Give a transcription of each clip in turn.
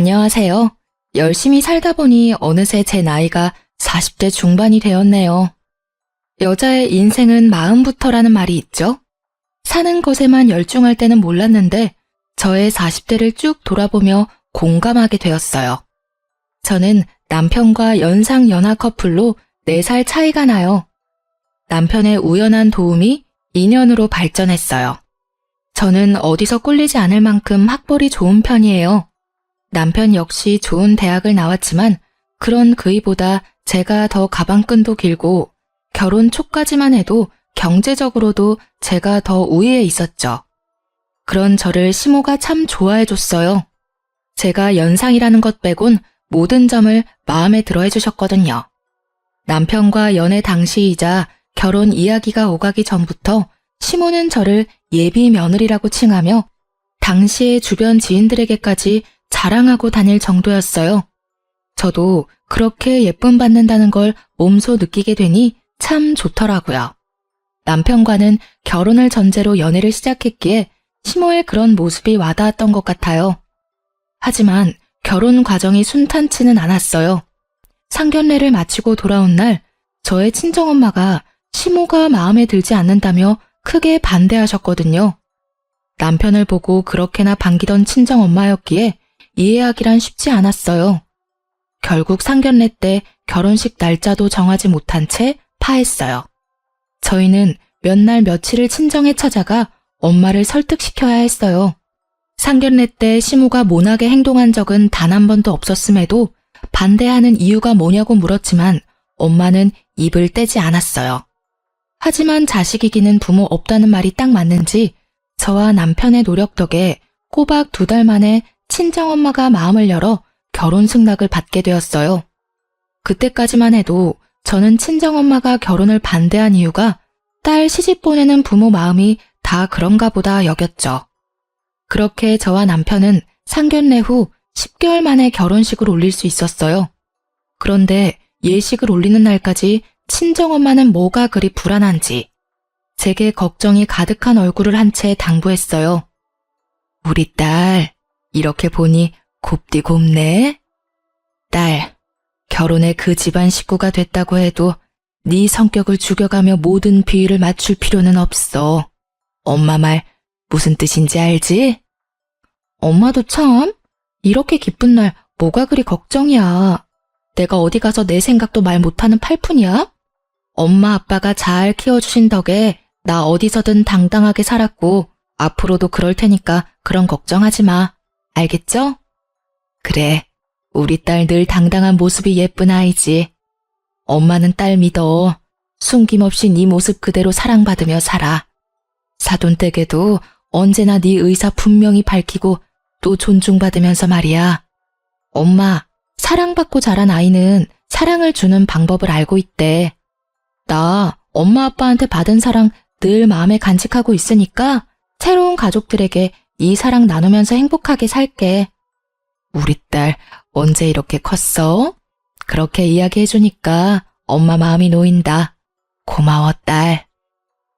안녕하세요. 열심히 살다 보니 어느새 제 나이가 40대 중반이 되었네요. 여자의 인생은 마음부터라는 말이 있죠? 사는 것에만 열중할 때는 몰랐는데 저의 40대를 쭉 돌아보며 공감하게 되었어요. 저는 남편과 연상 연하 커플로 4살 차이가 나요. 남편의 우연한 도움이 인연으로 발전했어요. 저는 어디서 꿀리지 않을 만큼 학벌이 좋은 편이에요. 남편 역시 좋은 대학을 나왔지만 그런 그이보다 제가 더 가방끈도 길고 결혼 초까지만 해도 경제적으로도 제가 더 우위에 있었죠. 그런 저를 시모가 참 좋아해줬어요. 제가 연상이라는 것 빼곤 모든 점을 마음에 들어 해주셨거든요. 남편과 연애 당시이자 결혼 이야기가 오가기 전부터 시모는 저를 예비 며느리라고 칭하며 당시의 주변 지인들에게까지 자랑하고 다닐 정도였어요. 저도 그렇게 예쁨 받는다는 걸 몸소 느끼게 되니 참 좋더라고요. 남편과는 결혼을 전제로 연애를 시작했기에 시모의 그런 모습이 와닿았던 것 같아요. 하지만 결혼 과정이 순탄치는 않았어요. 상견례를 마치고 돌아온 날 저의 친정엄마가 시모가 마음에 들지 않는다며 크게 반대하셨거든요. 남편을 보고 그렇게나 반기던 친정엄마였기에 이해하기란 쉽지 않았어요. 결국 상견례 때 결혼식 날짜도 정하지 못한 채 파했어요. 저희는 몇 날 며칠을 친정에 찾아가 엄마를 설득시켜야 했어요. 상견례 때 시모가 모나게 행동한 적은 단 한 번도 없었음에도 반대하는 이유가 뭐냐고 물었지만 엄마는 입을 떼지 않았어요. 하지만 자식이기는 부모 없다는 말이 딱 맞는지 저와 남편의 노력 덕에 꼬박 2달 만에 친정엄마가 마음을 열어 결혼 승낙을 받게 되었어요. 그때까지만 해도 저는 친정엄마가 결혼을 반대한 이유가 딸 시집 보내는 부모 마음이 다 그런가 보다 여겼죠. 그렇게 저와 남편은 상견례 후 10개월 만에 결혼식을 올릴 수 있었어요. 그런데 예식을 올리는 날까지 친정엄마는 뭐가 그리 불안한지 제게 걱정이 가득한 얼굴을 한 채 당부했어요. 우리 딸 이렇게 보니 곱디 곱네. 딸, 결혼에 그 집안 식구가 됐다고 해도 네 성격을 죽여가며 모든 비위를 맞출 필요는 없어. 엄마 말 무슨 뜻인지 알지? 엄마도 참, 이렇게 기쁜 날 뭐가 그리 걱정이야. 내가 어디 가서 내 생각도 말 못하는 팔푼이야? 엄마 아빠가 잘 키워주신 덕에 나 어디서든 당당하게 살았고 앞으로도 그럴 테니까 그런 걱정하지 마. 알겠죠? 그래, 우리 딸 늘 당당한 모습이 예쁜 아이지. 엄마는 딸 믿어. 숨김없이 네 모습 그대로 사랑받으며 살아. 사돈댁에도 언제나 네 의사 분명히 밝히고 또 존중받으면서 말이야. 엄마, 사랑받고 자란 아이는 사랑을 주는 방법을 알고 있대. 나 엄마 아빠한테 받은 사랑 늘 마음에 간직하고 있으니까 새로운 가족들에게 이 사랑 나누면서 행복하게 살게. 우리 딸 언제 이렇게 컸어? 그렇게 이야기해주니까 엄마 마음이 놓인다. 고마워 딸.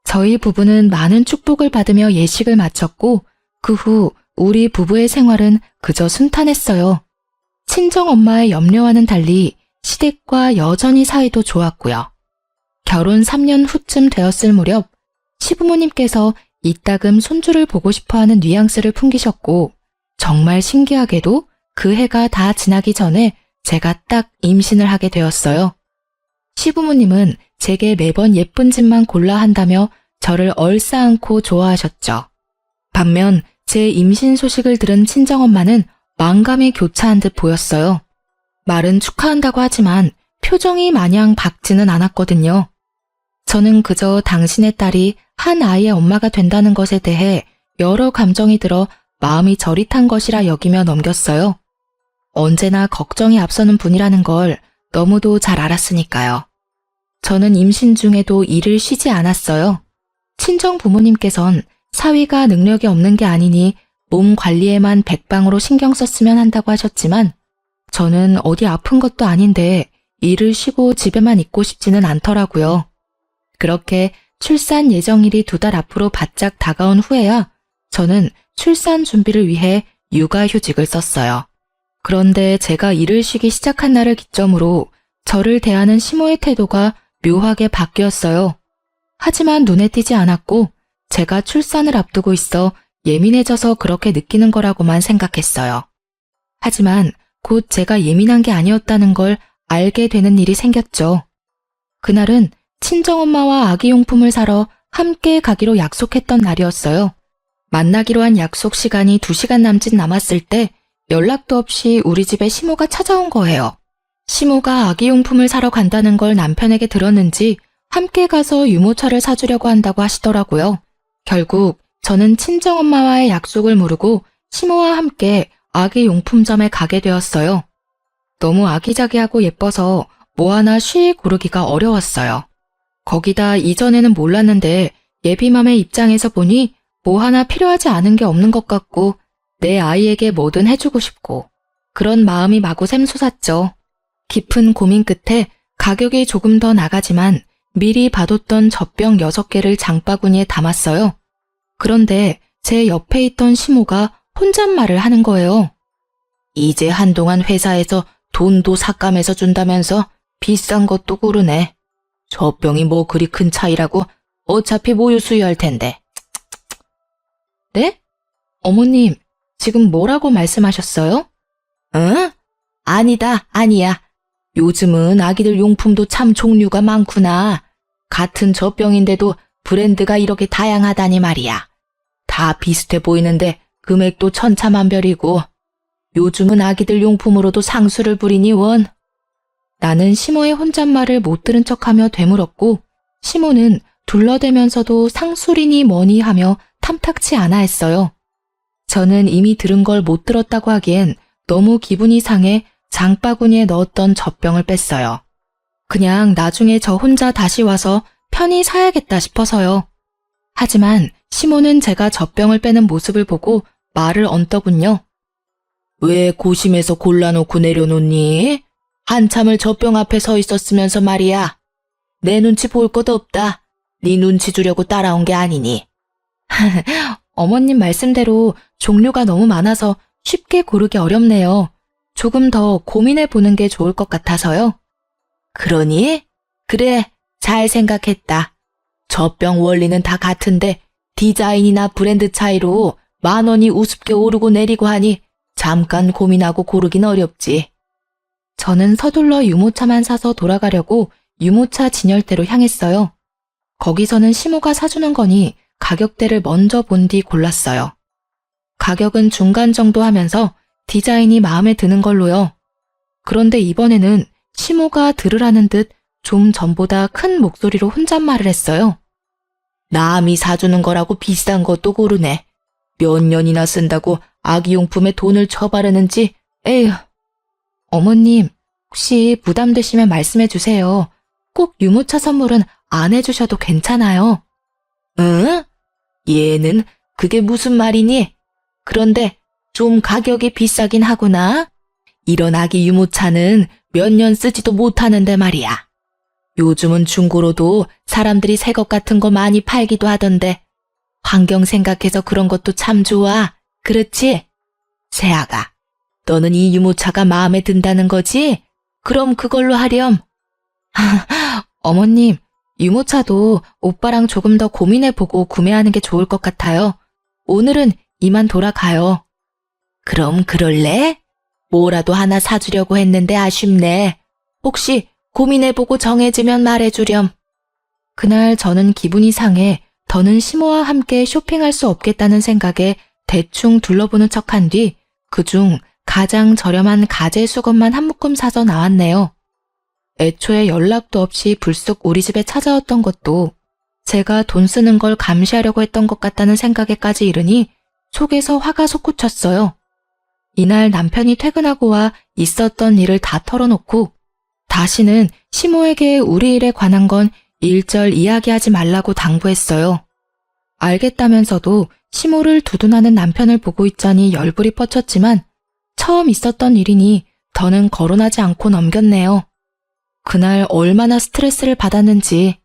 저희 부부는 많은 축복을 받으며 예식을 마쳤고 그 후 우리 부부의 생활은 그저 순탄했어요. 친정엄마의 염려와는 달리 시댁과 여전히 사이도 좋았고요. 결혼 3년 후쯤 되었을 무렵 시부모님께서 이따금 손주를 보고 싶어하는 뉘앙스를 풍기셨고 정말 신기하게도 그 해가 다 지나기 전에 제가 딱 임신을 하게 되었어요. 시부모님은 제게 매번 예쁜 집만 골라 한다며 저를 얼싸안고 좋아하셨죠. 반면 제 임신 소식을 들은 친정엄마는 만감이 교차한 듯 보였어요. 말은 축하한다고 하지만 표정이 마냥 밝지는 않았거든요. 저는 그저 당신의 딸이 한 아이의 엄마가 된다는 것에 대해 여러 감정이 들어 마음이 저릿한 것이라 여기며 넘겼어요. 언제나 걱정이 앞서는 분이라는 걸 너무도 잘 알았으니까요. 저는 임신 중에도 일을 쉬지 않았어요. 친정 부모님께선 사위가 능력이 없는 게 아니니 몸 관리에만 백방으로 신경 썼으면 한다고 하셨지만 저는 어디 아픈 것도 아닌데 일을 쉬고 집에만 있고 싶지는 않더라고요. 그렇게 출산 예정일이 2달 앞으로 바짝 다가온 후에야 저는 출산 준비를 위해 육아휴직을 썼어요. 그런데 제가 일을 쉬기 시작한 날을 기점으로 저를 대하는 시모의 태도가 묘하게 바뀌었어요. 하지만 눈에 띄지 않았고 제가 출산을 앞두고 있어 예민해져서 그렇게 느끼는 거라고만 생각했어요. 하지만 곧 제가 예민한 게 아니었다는 걸 알게 되는 일이 생겼죠. 그날은 친정엄마와 아기용품을 사러 함께 가기로 약속했던 날이었어요. 만나기로 한 약속 시간이 2시간 남짓 남았을 때 연락도 없이 우리 집에 시모가 찾아온 거예요. 시모가 아기용품을 사러 간다는 걸 남편에게 들었는지 함께 가서 유모차를 사주려고 한다고 하시더라고요. 결국 저는 친정엄마와의 약속을 무르고 시모와 함께 아기용품점에 가게 되었어요. 너무 아기자기하고 예뻐서 뭐 하나 쉬 고르기가 어려웠어요. 거기다 이전에는 몰랐는데 예비맘의 입장에서 보니 뭐 하나 필요하지 않은 게 없는 것 같고 내 아이에게 뭐든 해주고 싶고 그런 마음이 마구 샘솟았죠. 깊은 고민 끝에 가격이 조금 더 나가지만 미리 봐뒀던 젖병 6개를 장바구니에 담았어요. 그런데 제 옆에 있던 시모가 혼잣말을 하는 거예요. 이제 한동안 회사에서 돈도 삭감해서 준다면서 비싼 것도 고르네. 젖병이 뭐 그리 큰 차이라고 어차피 모유 수유할 텐데. 네? 어머님, 지금 뭐라고 말씀하셨어요? 응? 아니다, 아니야. 요즘은 아기들 용품도 참 종류가 많구나. 같은 젖병인데도 브랜드가 이렇게 다양하다니 말이야. 다 비슷해 보이는데 금액도 천차만별이고 요즘은 아기들 용품으로도 상수를 부리니 원. 나는 시모의 혼잣말을 못 들은 척하며 되물었고 시모는 둘러대면서도 상술이니 뭐니 하며 탐탁치 않아 했어요. 저는 이미 들은 걸 못 들었다고 하기엔 너무 기분이 상해 장바구니에 넣었던 젖병을 뺐어요. 그냥 나중에 저 혼자 다시 와서 편히 사야겠다 싶어서요. 하지만 시모는 제가 젖병을 빼는 모습을 보고 말을 얹더군요. 왜 고심해서 골라놓고 내려놓니? 한참을 젖병 앞에 서 있었으면서 말이야. 내 눈치 볼 것도 없다. 네 눈치 주려고 따라온 게 아니니. 어머님 말씀대로 종류가 너무 많아서 쉽게 고르기 어렵네요. 조금 더 고민해 보는 게 좋을 것 같아서요. 그러니? 그래, 잘 생각했다. 젖병 원리는 다 같은데 디자인이나 브랜드 차이로 10,000원이 우습게 오르고 내리고 하니 잠깐 고민하고 고르긴 어렵지. 저는 서둘러 유모차만 사서 돌아가려고 유모차 진열대로 향했어요. 거기서는 시모가 사주는 거니 가격대를 먼저 본 뒤 골랐어요. 가격은 중간 정도 하면서 디자인이 마음에 드는 걸로요. 그런데 이번에는 시모가 들으라는 듯 좀 전보다 큰 목소리로 혼잣말을 했어요. 남이 사주는 거라고 비싼 것도 고르네. 몇 년이나 쓴다고 아기용품에 돈을 쳐바르는지, 에휴. 어머님, 혹시 부담되시면 말씀해 주세요. 꼭 유모차 선물은 안 해주셔도 괜찮아요. 응? 얘는 그게 무슨 말이니? 그런데 좀 가격이 비싸긴 하구나. 이런 아기 유모차는 몇 년 쓰지도 못하는데 말이야. 요즘은 중고로도 사람들이 새 것 같은 거 많이 팔기도 하던데 환경 생각해서 그런 것도 참 좋아. 그렇지? 세아가, 너는 이 유모차가 마음에 든다는 거지? 그럼 그걸로 하렴. 어머님, 유모차도 오빠랑 조금 더 고민해보고 구매하는 게 좋을 것 같아요. 오늘은 이만 돌아가요. 그럼 그럴래? 뭐라도 하나 사주려고 했는데 아쉽네. 혹시 고민해보고 정해지면 말해주렴. 그날 저는 기분이 상해 더는 시모와 함께 쇼핑할 수 없겠다는 생각에 대충 둘러보는 척한 뒤 그중 가장 저렴한 가재 수건만 한 묶음 사서 나왔네요. 애초에 연락도 없이 불쑥 우리 집에 찾아왔던 것도 제가 돈 쓰는 걸 감시하려고 했던 것 같다는 생각에까지 이르니 속에서 화가 솟구쳤어요. 이날 남편이 퇴근하고 와 있었던 일을 다 털어놓고 다시는 시모에게 우리 일에 관한 건 일절 이야기하지 말라고 당부했어요. 알겠다면서도 시모를 두둔하는 남편을 보고 있자니 열불이 뻗쳤지만 처음 있었던 일이니 더는 거론하지 않고 넘겼네요. 그날 얼마나 스트레스를 받았는지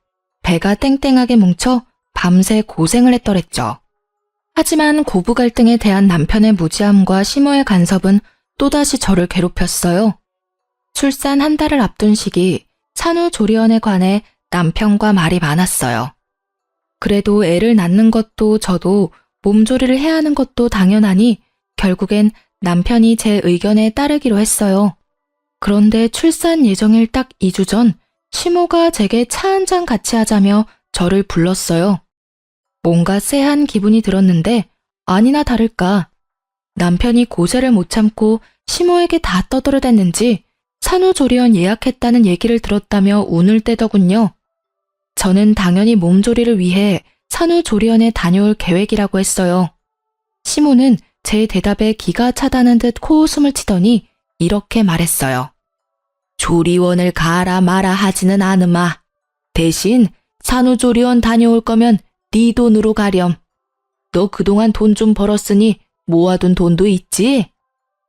배가 땡땡하게 뭉쳐 밤새 고생을 했더랬죠. 하지만 고부 갈등에 대한 남편의 무지함과 시모의 간섭은 또다시 저를 괴롭혔어요. 출산 한 달을 앞둔 시기 산후조리원에 관해 남편과 말이 많았어요. 그래도 애를 낳는 것도 저도 몸조리를 해야 하는 것도 당연하니 결국엔 남편이 제 의견에 따르기로 했어요. 그런데 출산 예정일 딱 2주 전 시모가 제게 차 한 잔 같이 하자며 저를 불렀어요. 뭔가 쎄한 기분이 들었는데 아니나 다를까 남편이 고세를 못 참고 시모에게 다 떠들어댔는지 산후조리원 예약했다는 얘기를 들었다며 운을 떼더군요. 저는 당연히 몸조리를 위해 산후조리원에 다녀올 계획이라고 했어요. 시모는 제 대답에 기가 차다는 듯 코웃음을 치더니 이렇게 말했어요. 조리원을 가라 마라 하지는 않으마. 대신 산후조리원 다녀올 거면 네 돈으로 가렴. 너 그동안 돈 좀 벌었으니 모아둔 돈도 있지?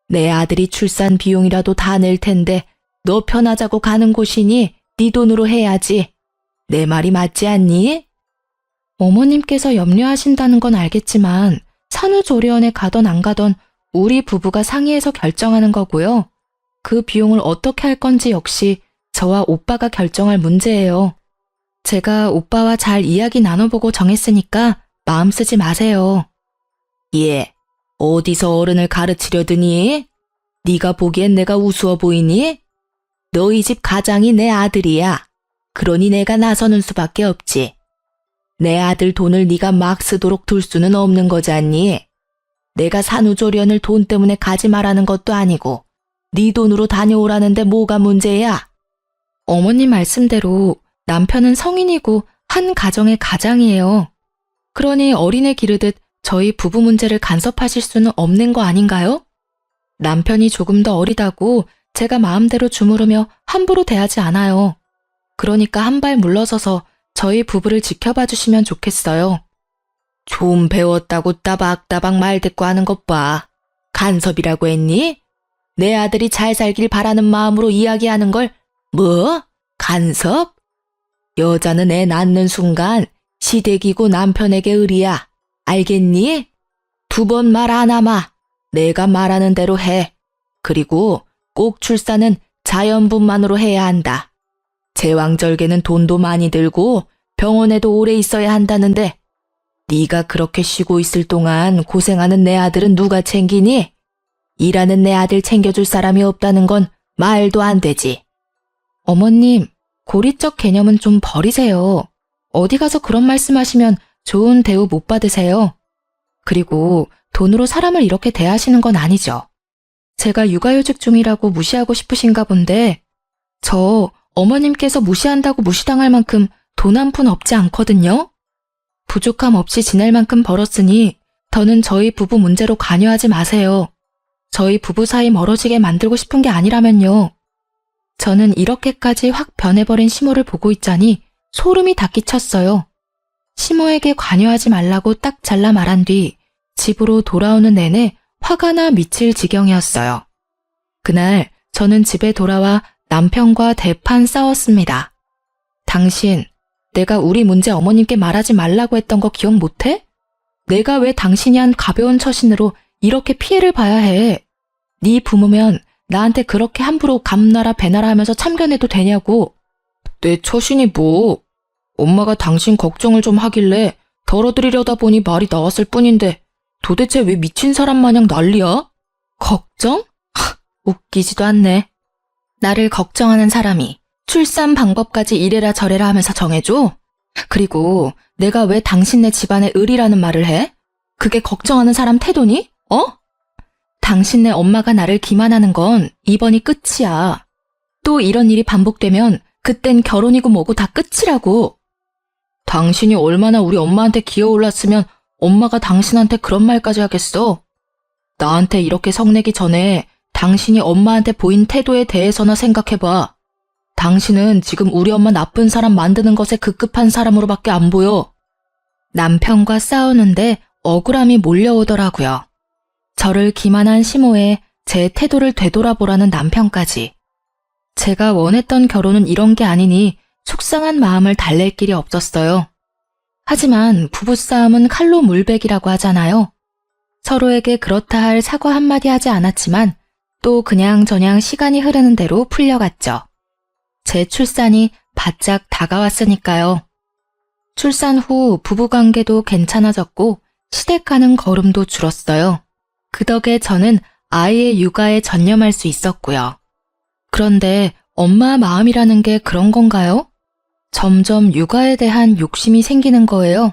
내 아들이 출산 비용이라도 다 낼 텐데 너 편하자고 가는 곳이니 네 돈으로 해야지. 내 말이 맞지 않니? 어머님께서 염려하신다는 건 알겠지만 산후조리원에 가던 안 가던 우리 부부가 상의해서 결정하는 거고요. 그 비용을 어떻게 할 건지 역시 저와 오빠가 결정할 문제예요. 제가 오빠와 잘 이야기 나눠보고 정했으니까 마음 쓰지 마세요. 예, 어디서 어른을 가르치려드니? 네가 보기엔 내가 우스워 보이니? 너희 집 가장이 내 아들이야. 그러니 내가 나서는 수밖에 없지. 내 아들 돈을 네가 막 쓰도록 둘 수는 없는 거잖니. 내가 산후조리원을 돈 때문에 가지 말라는 것도 아니고 네 돈으로 다녀오라는데 뭐가 문제야? 어머님 말씀대로 남편은 성인이고 한 가정의 가장이에요. 그러니 어린애 기르듯 저희 부부 문제를 간섭하실 수는 없는 거 아닌가요? 남편이 조금 더 어리다고 제가 마음대로 주무르며 함부로 대하지 않아요. 그러니까 한 발 물러서서 저희 부부를 지켜봐 주시면 좋겠어요. 좀 배웠다고 따박따박 말 대꾸 하는 것 봐. 간섭이라고 했니? 내 아들이 잘 살길 바라는 마음으로 이야기하는 걸 뭐? 간섭? 여자는 애 낳는 순간 시댁이고 남편에게 의리야. 알겠니? 2번 말 안 하마. 내가 말하는 대로 해. 그리고 꼭 출산은 자연분만으로 해야 한다. 제왕절개는 돈도 많이 들고 병원에도 오래 있어야 한다는데 네가 그렇게 쉬고 있을 동안 고생하는 내 아들은 누가 챙기니? 일하는 내 아들 챙겨줄 사람이 없다는 건 말도 안 되지. 어머님, 고리적 개념은 좀 버리세요. 어디 가서 그런 말씀하시면 좋은 대우 못 받으세요. 그리고 돈으로 사람을 이렇게 대하시는 건 아니죠. 제가 육아휴직 중이라고 무시하고 싶으신가 본데 저 어머님께서 무시한다고 무시당할 만큼 돈 한 푼 없지 않거든요. 부족함 없이 지낼 만큼 벌었으니 더는 저희 부부 문제로 관여하지 마세요. 저희 부부 사이 멀어지게 만들고 싶은 게 아니라면요. 저는 이렇게까지 확 변해버린 시모를 보고 있자니 소름이 다 끼쳤어요. 시모에게 관여하지 말라고 딱 잘라 말한 뒤 집으로 돌아오는 내내 화가 나 미칠 지경이었어요. 그날 저는 집에 돌아와 남편과 대판 싸웠습니다. 당신, 내가 우리 문제 어머님께 말하지 말라고 했던 거 기억 못해? 내가 왜 당신이 한 가벼운 처신으로 이렇게 피해를 봐야 해? 네 부모면 나한테 그렇게 함부로 감나라 배나라 하면서 참견해도 되냐고. 내 처신이 뭐? 엄마가 당신 걱정을 좀 하길래 덜어드리려다 보니 말이 나왔을 뿐인데 도대체 왜 미친 사람 마냥 난리야? 걱정? 웃기지도 않네. 나를 걱정하는 사람이 출산 방법까지 이래라 저래라 하면서 정해줘? 그리고 내가 왜 당신네 집안의 을이라는 말을 해? 그게 걱정하는 사람 태도니? 어? 당신네 엄마가 나를 기만하는 건 이번이 끝이야. 또 이런 일이 반복되면 그땐 결혼이고 뭐고 다 끝이라고. 당신이 얼마나 우리 엄마한테 기어올랐으면 엄마가 당신한테 그런 말까지 하겠어? 나한테 이렇게 성내기 전에 당신이 엄마한테 보인 태도에 대해서나 생각해봐. 당신은 지금 우리 엄마 나쁜 사람 만드는 것에 급급한 사람으로밖에 안 보여. 남편과 싸우는데 억울함이 몰려오더라고요. 저를 기만한 시모에 제 태도를 되돌아보라는 남편까지. 제가 원했던 결혼은 이런 게 아니니 속상한 마음을 달랠 길이 없었어요. 하지만 부부싸움은 칼로 물베기라고 하잖아요. 서로에게 그렇다 할 사과 한마디 하지 않았지만 또 그냥저냥 시간이 흐르는 대로 풀려갔죠. 제 출산이 바짝 다가왔으니까요. 출산 후 부부관계도 괜찮아졌고 시댁 가는 걸음도 줄었어요. 그 덕에 저는 아이의 육아에 전념할 수 있었고요. 그런데 엄마 마음이라는 게 그런 건가요? 점점 육아에 대한 욕심이 생기는 거예요.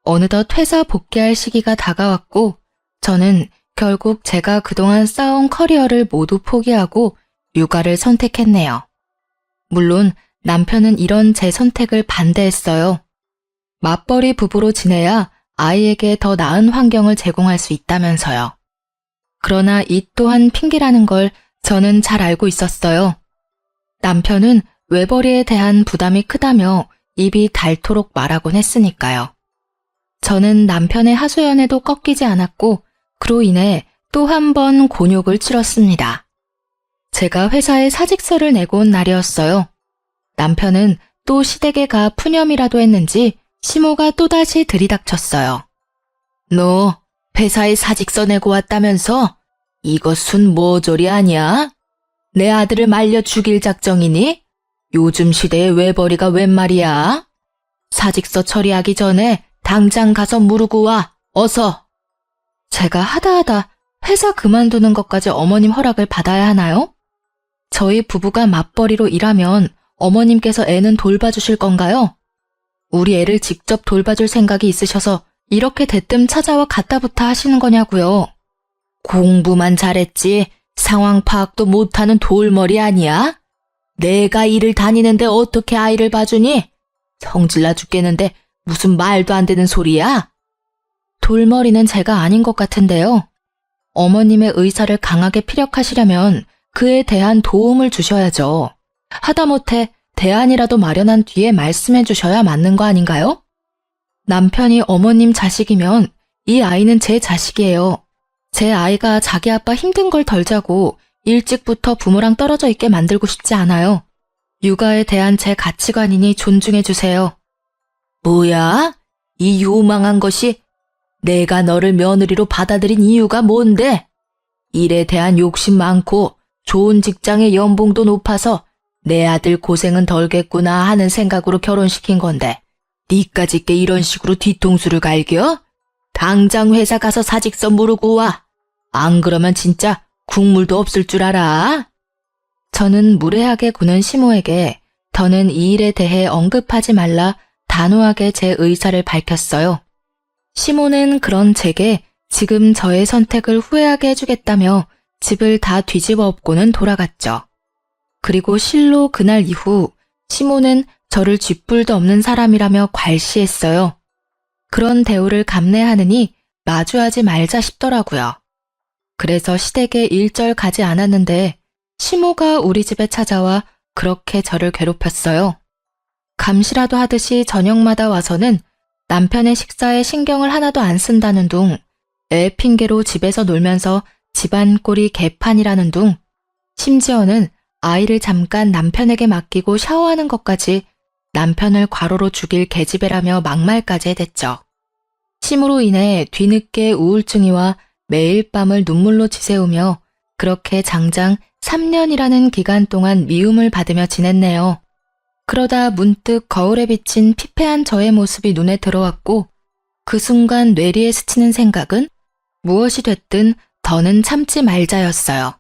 어느덧 회사 복귀할 시기가 다가왔고 저는 결국 제가 그동안 쌓아온 커리어를 모두 포기하고 육아를 선택했네요. 물론 남편은 이런 제 선택을 반대했어요. 맞벌이 부부로 지내야 아이에게 더 나은 환경을 제공할 수 있다면서요. 그러나 이 또한 핑계라는 걸 저는 잘 알고 있었어요. 남편은 외벌이에 대한 부담이 크다며 입이 닳도록 말하곤 했으니까요. 저는 남편의 하소연에도 꺾이지 않았고 그로 인해 또 한 번 곤욕을 치렀습니다. 제가 회사에 사직서를 내고 온 날이었어요. 남편은 또 시댁에 가 푸념이라도 했는지 시모가 또다시 들이닥쳤어요. 너 회사에 사직서 내고 왔다면서? 이것은 모조리 아니야? 내 아들을 말려 죽일 작정이니? 요즘 시대에 외벌이가 웬 말이야? 사직서 처리하기 전에 당장 가서 무르고 와, 어서. 제가 하다하다 회사 그만두는 것까지 어머님 허락을 받아야 하나요? 저희 부부가 맞벌이로 일하면 어머님께서 애는 돌봐주실 건가요? 우리 애를 직접 돌봐줄 생각이 있으셔서 이렇게 대뜸 찾아와 갖다부터 하시는 거냐고요. 공부만 잘했지 상황 파악도 못하는 돌머리 아니야? 내가 일을 다니는데 어떻게 아이를 봐주니? 성질나 죽겠는데 무슨 말도 안 되는 소리야? 돌머리는 제가 아닌 것 같은데요. 어머님의 의사를 강하게 피력하시려면 그에 대한 도움을 주셔야죠. 하다못해 대안이라도 마련한 뒤에 말씀해 주셔야 맞는 거 아닌가요? 남편이 어머님 자식이면 이 아이는 제 자식이에요. 제 아이가 자기 아빠 힘든 걸 덜 자고 일찍부터 부모랑 떨어져 있게 만들고 싶지 않아요. 육아에 대한 제 가치관이니 존중해 주세요. 뭐야? 이 요망한 것이 내가 너를 며느리로 받아들인 이유가 뭔데? 일에 대한 욕심 많고 좋은 직장의 연봉도 높아서 내 아들 고생은 덜겠구나 하는 생각으로 결혼시킨 건데 니까짓게 이런 식으로 뒤통수를 갈겨? 당장 회사 가서 사직서 무르고 와. 안 그러면 진짜 국물도 없을 줄 알아. 저는 무례하게 구는 시모에게 더는 이 일에 대해 언급하지 말라 단호하게 제 의사를 밝혔어요. 시모는 그런 제게 지금 저의 선택을 후회하게 해주겠다며 집을 다 뒤집어 엎고는 돌아갔죠. 그리고 실로 그날 이후 시모는 저를 쥐뿔도 없는 사람이라며 괄시했어요. 그런 대우를 감내하느니 마주하지 말자 싶더라고요. 그래서 시댁에 일절 가지 않았는데 시모가 우리 집에 찾아와 그렇게 저를 괴롭혔어요. 감시라도 하듯이 저녁마다 와서는 남편의 식사에 신경을 하나도 안 쓴다는 둥, 애 핑계로 집에서 놀면서 집안 꼴이 개판이라는 둥, 심지어는 아이를 잠깐 남편에게 맡기고 샤워하는 것까지 남편을 과로로 죽일 계집애라며 막말까지 해댔죠. 심으로 인해 뒤늦게 우울증이 와 매일 밤을 눈물로 지새우며 그렇게 장장 3년이라는 기간 동안 미움을 받으며 지냈네요. 그러다 문득 거울에 비친 피폐한 저의 모습이 눈에 들어왔고 그 순간 뇌리에 스치는 생각은 무엇이 됐든 더는 참지 말자였어요.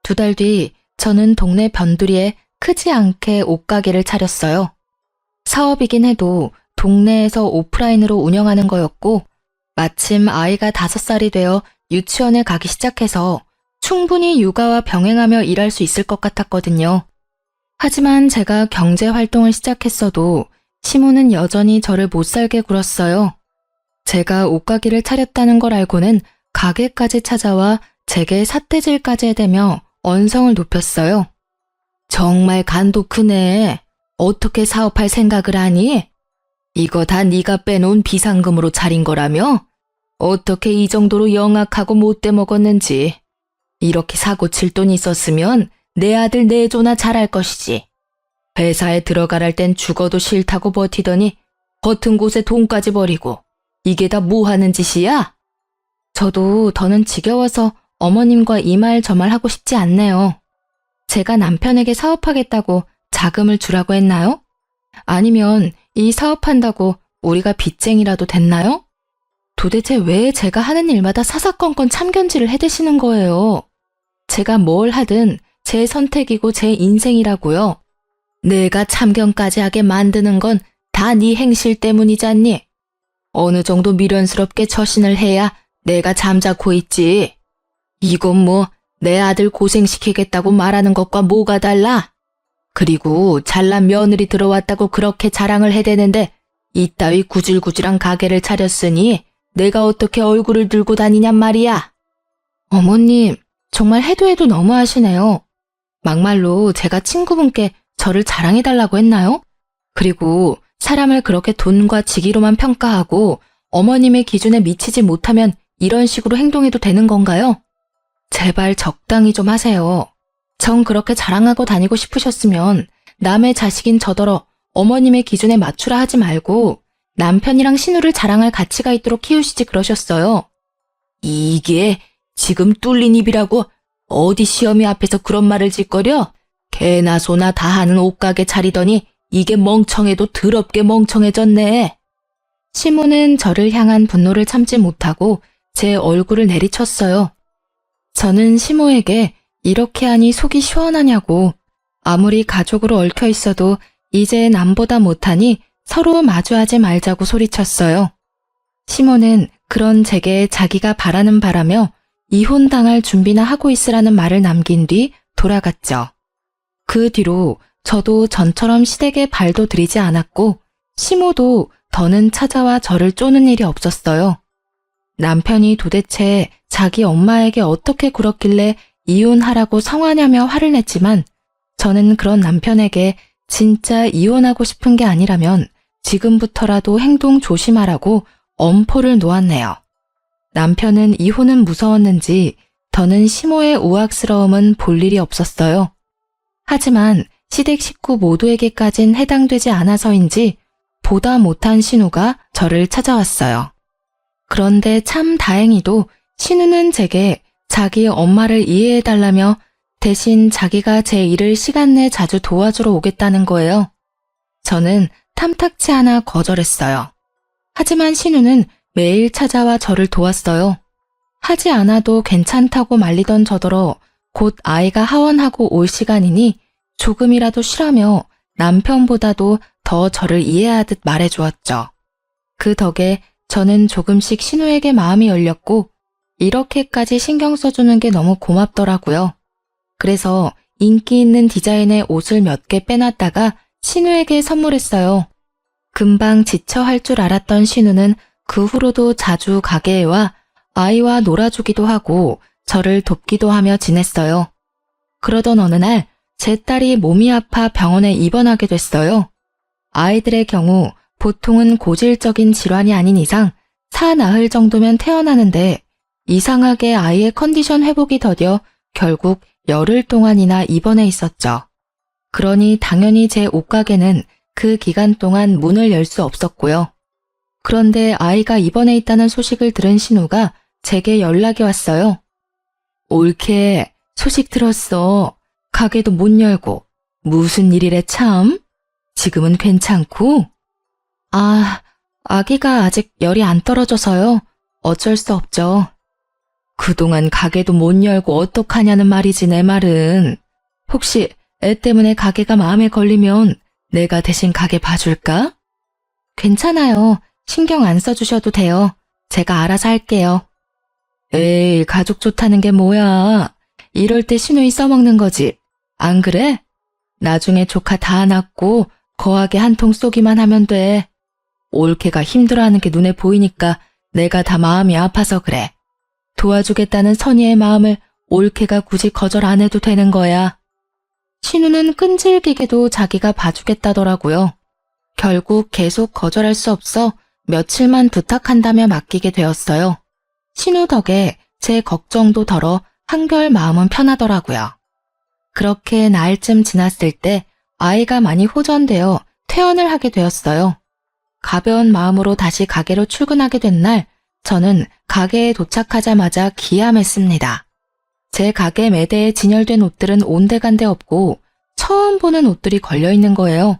2달 뒤 저는 동네 변두리에 크지 않게 옷가게를 차렸어요. 사업이긴 해도 동네에서 오프라인으로 운영하는 거였고 마침 아이가 5살이 되어 유치원에 가기 시작해서 충분히 육아와 병행하며 일할 수 있을 것 같았거든요. 하지만 제가 경제활동을 시작했어도 시모는 여전히 저를 못살게 굴었어요. 제가 옷가게를 차렸다는 걸 알고는 가게까지 찾아와 제게 삿대질까지 해대며 언성을 높였어요. 정말 간도 크네. 어떻게 사업할 생각을 하니? 이거 다 네가 빼놓은 비상금으로 차린 거라며? 어떻게 이 정도로 영악하고 못돼 먹었는지. 이렇게 사고 칠 돈 있었으면 내 아들 내조나 잘할 것이지. 회사에 들어가랄 땐 죽어도 싫다고 버티더니 버튼 곳에 돈까지 버리고 이게 다 뭐 하는 짓이야? 저도 더는 지겨워서 어머님과 이 말 저 말 하고 싶지 않네요. 제가 남편에게 사업하겠다고 자금을 주라고 했나요? 아니면 이 사업한다고 우리가 빚쟁이라도 됐나요? 도대체 왜 제가 하는 일마다 사사건건 참견질을 해대시는 거예요? 제가 뭘 하든 제 선택이고 제 인생이라고요. 내가 참견까지 하게 만드는 건 다 네 행실 때문이잖니. 어느 정도 미련스럽게 처신을 해야 내가 잠자코 있지. 이건 뭐 내 아들 고생시키겠다고 말하는 것과 뭐가 달라? 그리고 잘난 며느리 들어왔다고 그렇게 자랑을 해대는데 이따위 구질구질한 가게를 차렸으니 내가 어떻게 얼굴을 들고 다니냔 말이야. 어머님, 정말 해도 해도 너무하시네요. 막말로 제가 친구분께 저를 자랑해달라고 했나요? 그리고 사람을 그렇게 돈과 직위로만 평가하고 어머님의 기준에 미치지 못하면 이런 식으로 행동해도 되는 건가요? 제발 적당히 좀 하세요. 전 그렇게 자랑하고 다니고 싶으셨으면 남의 자식인 저더러 어머님의 기준에 맞추라 하지 말고 남편이랑 신우를 자랑할 가치가 있도록 키우시지 그러셨어요. 이게 지금 뚫린 입이라고 어디 시어미 앞에서 그런 말을 짓거려? 개나 소나 다 하는 옷가게 차리더니 이게 멍청해도 더럽게 멍청해졌네. 시모는 저를 향한 분노를 참지 못하고 제 얼굴을 내리쳤어요. 저는 시모에게 이렇게 하니 속이 시원하냐고, 아무리 가족으로 얽혀 있어도 이제 남보다 못하니 서로 마주하지 말자고 소리쳤어요. 시모는 그런 제게 자기가 바라는 바라며 이혼당할 준비나 하고 있으라는 말을 남긴 뒤 돌아갔죠. 그 뒤로 저도 전처럼 시댁에 발도 들이지 않았고 시모도 더는 찾아와 저를 쪼는 일이 없었어요. 남편이 도대체 자기 엄마에게 어떻게 굴었길래 이혼하라고 성화냐며 화를 냈지만 저는 그런 남편에게 진짜 이혼하고 싶은 게 아니라면 지금부터라도 행동 조심하라고 엄포를 놓았네요. 남편은 이혼은 무서웠는지 더는 시모의 우악스러움은 볼 일이 없었어요. 하지만 시댁 식구 모두에게까진 해당되지 않아서인지 보다 못한 신우가 저를 찾아왔어요. 그런데 참 다행히도 신우는 제게 자기 엄마를 이해해달라며 대신 자기가 제 일을 시간 내 자주 도와주러 오겠다는 거예요. 저는 탐탁치 않아 거절했어요. 하지만 신우는 매일 찾아와 저를 도왔어요. 하지 않아도 괜찮다고 말리던 저더러 곧 아이가 하원하고 올 시간이니 조금이라도 쉬라며 남편보다도 더 저를 이해하듯 말해주었죠. 그 덕에 저는 조금씩 신우에게 마음이 열렸고 이렇게까지 신경 써주는 게 너무 고맙더라고요. 그래서 인기 있는 디자인의 옷을 몇 개 빼놨다가 신우에게 선물했어요. 금방 지쳐 할 줄 알았던 신우는 그 후로도 자주 가게에 와 아이와 놀아주기도 하고 저를 돕기도 하며 지냈어요. 그러던 어느 날 제 딸이 몸이 아파 병원에 입원하게 됐어요. 아이들의 경우 보통은 고질적인 질환이 아닌 이상 사나흘 정도면 퇴원하는데 이상하게 아이의 컨디션 회복이 더뎌 결국 열흘 동안이나 입원해 있었죠. 그러니 당연히 제 옷가게는 그 기간 동안 문을 열 수 없었고요. 그런데 아이가 입원해 있다는 소식을 들은 신우가 제게 연락이 왔어요. 옳게 소식 들었어. 가게도 못 열고 무슨 일이래 참? 지금은 괜찮고? 아기가 아직 열이 안 떨어져서요. 어쩔 수 없죠. 그동안 가게도 못 열고 어떡하냐는 말이지 내 말은. 혹시 애 때문에 가게가 마음에 걸리면 내가 대신 가게 봐줄까? 괜찮아요. 신경 안 써주셔도 돼요. 제가 알아서 할게요. 에이, 가족 좋다는 게 뭐야. 이럴 때 시누이 써먹는 거지. 안 그래? 나중에 조카 다 낳고 거하게 한 통 쏘기만 하면 돼. 올케가 힘들어하는 게 눈에 보이니까 내가 다 마음이 아파서 그래. 도와주겠다는 선의의 마음을 올케가 굳이 거절 안 해도 되는 거야. 신우는 끈질기게도 자기가 봐주겠다더라고요. 결국 계속 거절할 수 없어 며칠만 부탁한다며 맡기게 되었어요. 신우 덕에 제 걱정도 덜어 한결 마음은 편하더라고요. 그렇게 나흘쯤 지났을 때 아이가 많이 호전되어 퇴원을 하게 되었어요. 가벼운 마음으로 다시 가게로 출근하게 된 날, 저는 가게에 도착하자마자 기함했습니다. 제 가게 매대에 진열된 옷들은 온데간데 없고 처음 보는 옷들이 걸려있는 거예요.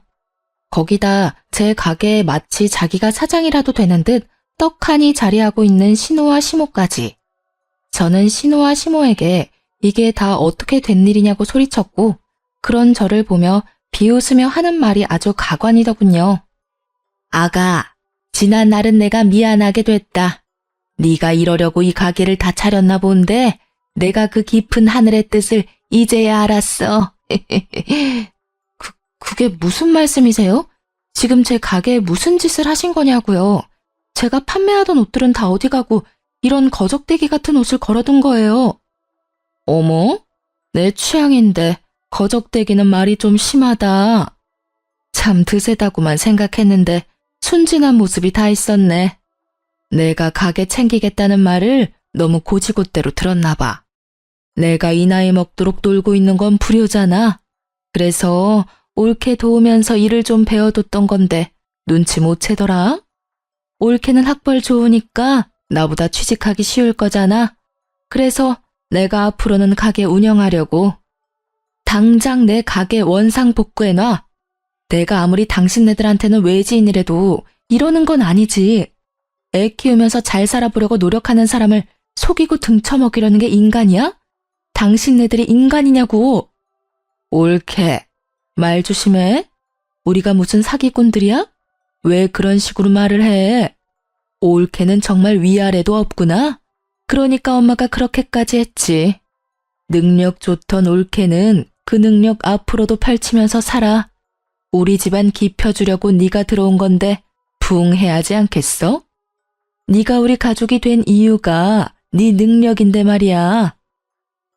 거기다 제 가게에 마치 자기가 사장이라도 되는 듯 떡하니 자리하고 있는 신우와 시모까지. 저는 신우와 시모에게 이게 다 어떻게 된 일이냐고 소리쳤고 그런 저를 보며 비웃으며 하는 말이 아주 가관이더군요. 아가, 지난 날은 내가 미안하게 됐다. 네가 이러려고 이 가게를 다 차렸나 본데 내가 그 깊은 하늘의 뜻을 이제야 알았어. 그게 무슨 말씀이세요? 지금 제 가게에 무슨 짓을 하신 거냐고요. 제가 판매하던 옷들은 다 어디 가고 이런 거적대기 같은 옷을 걸어둔 거예요. 어머? 내 취향인데 거적대기는 말이 좀 심하다. 참 드세다고만 생각했는데 순진한 모습이 다 있었네. 내가 가게 챙기겠다는 말을 너무 고지곳대로 들었나 봐. 내가 이 나이 먹도록 놀고 있는 건 불효잖아. 그래서 옳게 도우면서 일을 좀 배워뒀던 건데 눈치 못 채더라. 옳게는 학벌 좋으니까 나보다 취직하기 쉬울 거잖아. 그래서 내가 앞으로는 가게 운영하려고. 당장 내 가게 원상 복구해놔. 내가 아무리 당신네들한테는 외지인이라도 이러는 건 아니지. 애 키우면서 잘 살아보려고 노력하는 사람을 속이고 등쳐먹이려는 게 인간이야? 당신네들이 인간이냐고. 옳게. 말 조심해. 우리가 무슨 사기꾼들이야? 왜 그런 식으로 말을 해? 옳게는 정말 위아래도 없구나. 그러니까 엄마가 그렇게까지 했지. 능력 좋던 옳게는 그 능력 앞으로도 펼치면서 살아. 우리 집안 깊혀주려고 네가 들어온 건데 부응해야지 않겠어? 네가 우리 가족이 된 이유가 네 능력인데 말이야.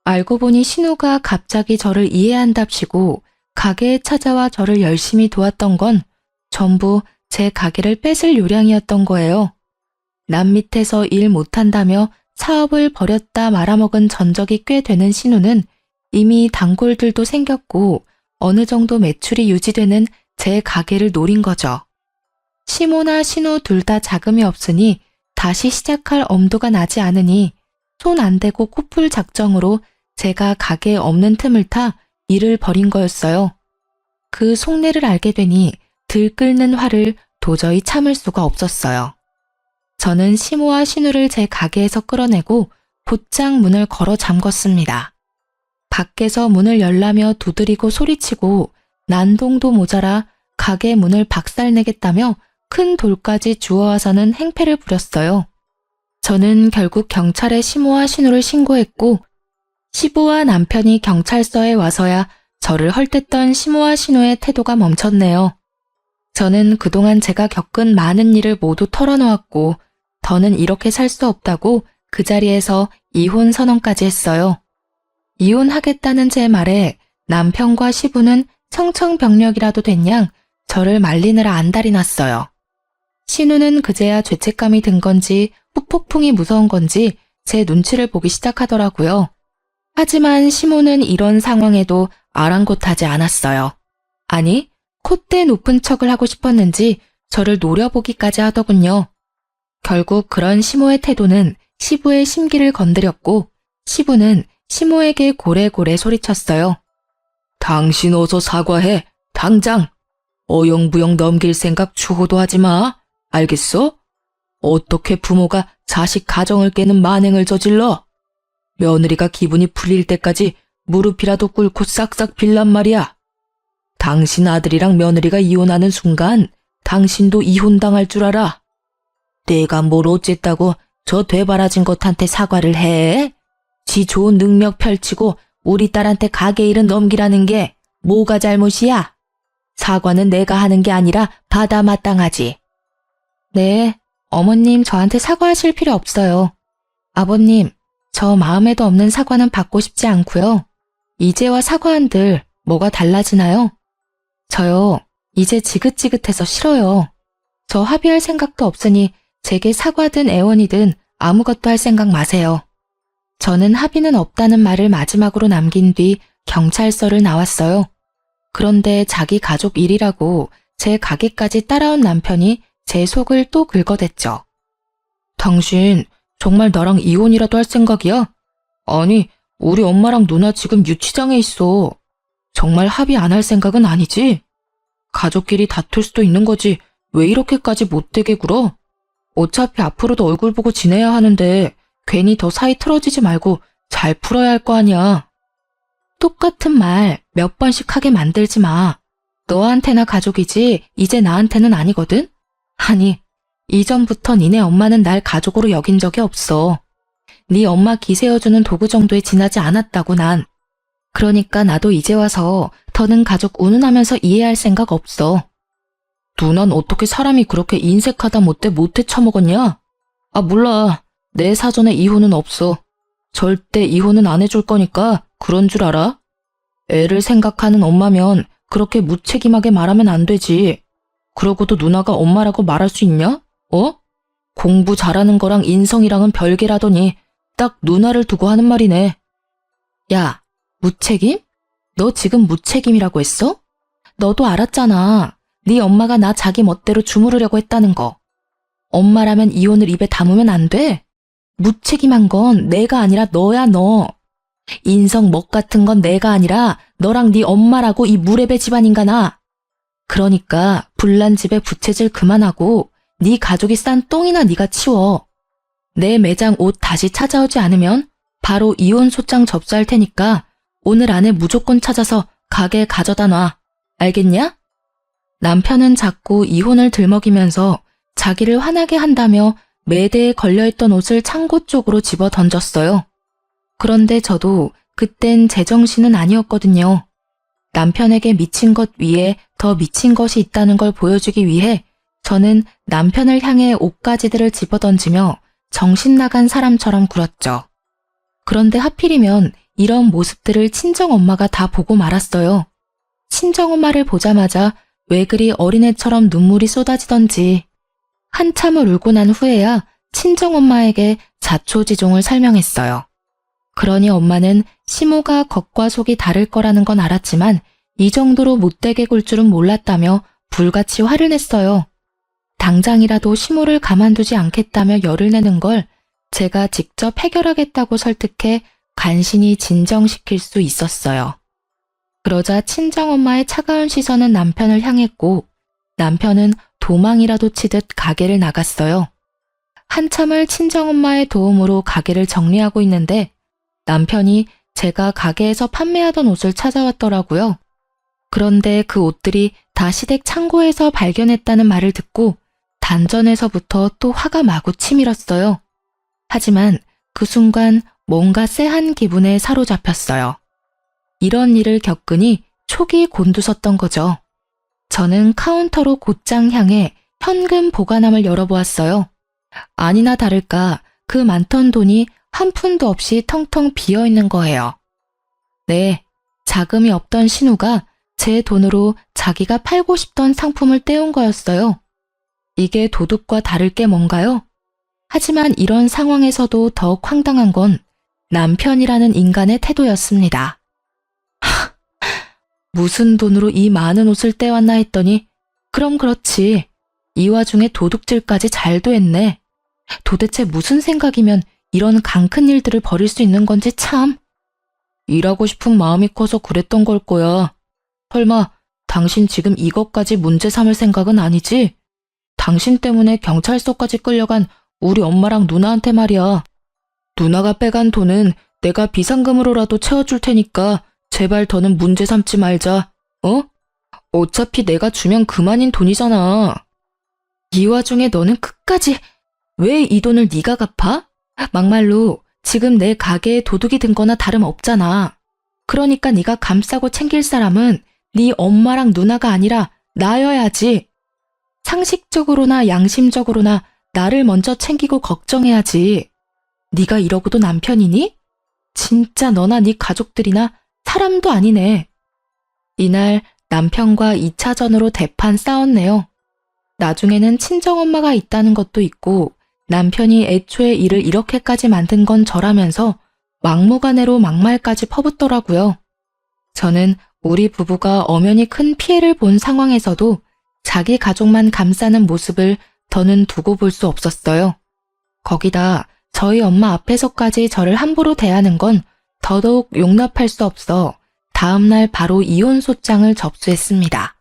알고 보니 신우가 갑자기 저를 이해한답시고 가게에 찾아와 저를 열심히 도왔던 건 전부 제 가게를 뺏을 요량이었던 거예요. 남 밑에서 일 못한다며 사업을 버렸다 말아먹은 전적이 꽤 되는 신우는 이미 단골들도 생겼고 어느 정도 매출이 유지되는 제 가게를 노린 거죠. 시모나 신우 둘 다 자금이 없으니 다시 시작할 엄두가 나지 않으니 손 안 대고 코풀 작정으로 제가 가게에 없는 틈을 타 일을 벌인 거였어요. 그 속내를 알게 되니 들끓는 화를 도저히 참을 수가 없었어요. 저는 시모와 신우를 제 가게에서 끌어내고 곧장 문을 걸어 잠궜습니다. 밖에서 문을 열라며 두드리고 소리치고 난동도 모자라 가게 문을 박살내겠다며 큰 돌까지 주워와서는 행패를 부렸어요. 저는 결국 경찰에 시모와 신우를 신고했고 시부와 남편이 경찰서에 와서야 저를 헐뜯던 시모와 신우의 태도가 멈췄네요. 저는 그동안 제가 겪은 많은 일을 모두 털어놓았고 더는 이렇게 살 수 없다고 그 자리에서 이혼 선언까지 했어요. 이혼하겠다는 제 말에 남편과 시부는 청천벽력이라도 된 양 저를 말리느라 안달이 났어요. 신우는 그제야 죄책감이 든 건지 후폭풍이 무서운 건지 제 눈치를 보기 시작하더라고요. 하지만 시모는 이런 상황에도 아랑곳하지 않았어요. 아니, 콧대 높은 척을 하고 싶었는지 저를 노려보기까지 하더군요. 결국 그런 시모의 태도는 시부의 심기를 건드렸고 시부는 시모에게 고래고래 소리쳤어요. 당신 어서 사과해, 당장. 어영부영 넘길 생각 추호도 하지 마. 알겠어? 어떻게 부모가 자식 가정을 깨는 만행을 저질러? 며느리가 기분이 풀릴 때까지 무릎이라도 꿇고 싹싹 빌란 말이야. 당신 아들이랑 며느리가 이혼하는 순간 당신도 이혼당할 줄 알아. 내가 뭘 어쨌다고 저 되바라진 것한테 사과를 해? 지 좋은 능력 펼치고 우리 딸한테 가게 일은 넘기라는 게 뭐가 잘못이야? 사과는 내가 하는 게 아니라 받아 마땅하지. 네, 어머님 저한테 사과하실 필요 없어요. 아버님, 저 마음에도 없는 사과는 받고 싶지 않고요. 이제와 사과한들 뭐가 달라지나요? 저요, 이제 지긋지긋해서 싫어요. 저 합의할 생각도 없으니 제게 사과든 애원이든 아무것도 할 생각 마세요. 저는 합의는 없다는 말을 마지막으로 남긴 뒤 경찰서를 나왔어요. 그런데 자기 가족 일이라고 제 가게까지 따라온 남편이 제 속을 또 긁어댔죠. 당신 정말 나랑 이혼이라도 할 생각이야? 아니, 우리 엄마랑 누나 지금 유치장에 있어. 정말 합의 안 할 생각은 아니지? 가족끼리 다툴 수도 있는 거지. 왜 이렇게까지 못되게 굴어? 어차피 앞으로도 얼굴 보고 지내야 하는데 괜히 더 사이 틀어지지 말고 잘 풀어야 할 거 아니야. 똑같은 말 몇 번씩 하게 만들지 마. 너한테나 가족이지 이제 나한테는 아니거든? 아니, 이전부터 니네 엄마는 날 가족으로 여긴 적이 없어. 네 엄마 기세어주는 도구 정도에 지나지 않았다고 난. 그러니까 나도 이제 와서 더는 가족 운운하면서 이해할 생각 없어. 누난 어떻게 사람이 그렇게 인색하다 못해 처먹었냐? 아, 몰라. 내 사전에 이혼은 없어. 절대 이혼은 안 해줄 거니까 그런 줄 알아? 애를 생각하는 엄마면 그렇게 무책임하게 말하면 안 되지. 그러고도 누나가 엄마라고 말할 수 있냐? 어? 공부 잘하는 거랑 인성이랑은 별개라더니 딱 누나를 두고 하는 말이네. 야, 무책임? 너 지금 무책임이라고 했어? 너도 알았잖아. 네 엄마가 나 자기 멋대로 주무르려고 했다는 거. 엄마라면 이혼을 입에 담으면 안 돼? 무책임한 건 내가 아니라 너야, 너. 인성 먹 같은 건 내가 아니라 너랑 네 엄마라고, 이 무례배 집안인가나. 그러니까 불난 집에 부채질 그만하고 네 가족이 싼 똥이나 네가 치워. 내 매장 옷 다시 찾아오지 않으면 바로 이혼 소장 접수할 테니까 오늘 안에 무조건 찾아서 가게에 가져다 놔. 알겠냐? 남편은 자꾸 이혼을 들먹이면서 자기를 화나게 한다며 매대에 걸려있던 옷을 창고 쪽으로 집어 던졌어요. 그런데 저도 그땐 제정신은 아니었거든요. 남편에게 미친 것 위에 더 미친 것이 있다는 걸 보여주기 위해 저는 남편을 향해 옷가지들을 집어던지며 정신 나간 사람처럼 굴었죠. 그런데 하필이면 이런 모습들을 친정엄마가 다 보고 말았어요. 친정엄마를 보자마자 왜 그리 어린애처럼 눈물이 쏟아지던지. 한참을 울고 난 후에야 친정엄마에게 자초지종을 설명했어요. 그러니 엄마는 시모가 겉과 속이 다를 거라는 건 알았지만 이 정도로 못되게 굴 줄은 몰랐다며 불같이 화를 냈어요. 당장이라도 시모를 가만두지 않겠다며 열을 내는 걸 제가 직접 해결하겠다고 설득해 간신히 진정시킬 수 있었어요. 그러자 친정엄마의 차가운 시선은 남편을 향했고 남편은 도망이라도 치듯 가게를 나갔어요. 한참을 친정엄마의 도움으로 가게를 정리하고 있는데 남편이 제가 가게에서 판매하던 옷을 찾아왔더라고요. 그런데 그 옷들이 다 시댁 창고에서 발견했다는 말을 듣고 단전에서부터 또 화가 마구 치밀었어요. 하지만 그 순간 뭔가 쎄한 기분에 사로잡혔어요. 이런 일을 겪으니 촉이 곤두섰던 거죠. 저는 카운터로 곧장 향해 현금 보관함을 열어보았어요. 아니나 다를까 그 많던 돈이 한 푼도 없이 텅텅 비어있는 거예요. 네, 자금이 없던 신우가 제 돈으로 자기가 팔고 싶던 상품을 떼온 거였어요. 이게 도둑과 다를 게 뭔가요? 하지만 이런 상황에서도 더욱 황당한 건 남편이라는 인간의 태도였습니다. 무슨 돈으로 이 많은 옷을 떼왔나 했더니 그럼 그렇지. 이 와중에 도둑질까지 잘도 했네. 도대체 무슨 생각이면 이런 강큰 일들을 벌일 수 있는 건지 참. 일하고 싶은 마음이 커서 그랬던 걸 거야. 설마 당신 지금 이것까지 문제 삼을 생각은 아니지? 당신 때문에 경찰서까지 끌려간 우리 엄마랑 누나한테 말이야. 누나가 빼간 돈은 내가 비상금으로라도 채워줄 테니까 제발 더는 문제 삼지 말자. 어? 어차피 내가 주면 그만인 돈이잖아. 이 와중에 너는 끝까지 왜 이 돈을 네가 갚아? 막말로 지금 내 가게에 도둑이 든 거나 다름없잖아. 그러니까 네가 감싸고 챙길 사람은 네 엄마랑 누나가 아니라 나여야지. 상식적으로나 양심적으로나 나를 먼저 챙기고 걱정해야지. 네가 이러고도 남편이니? 진짜 너나 네 가족들이나 사람도 아니네. 이날 남편과 2차전으로 대판 싸웠네요. 나중에는 친정엄마가 있다는 것도 있고 남편이 애초에 일을 이렇게까지 만든 건 저라면서 막무가내로 막말까지 퍼붓더라고요. 저는 우리 부부가 엄연히 큰 피해를 본 상황에서도 자기 가족만 감싸는 모습을 더는 두고 볼 수 없었어요. 거기다 저희 엄마 앞에서까지 저를 함부로 대하는 건 더더욱 용납할 수 없어 다음날 바로 이혼 소장을 접수했습니다.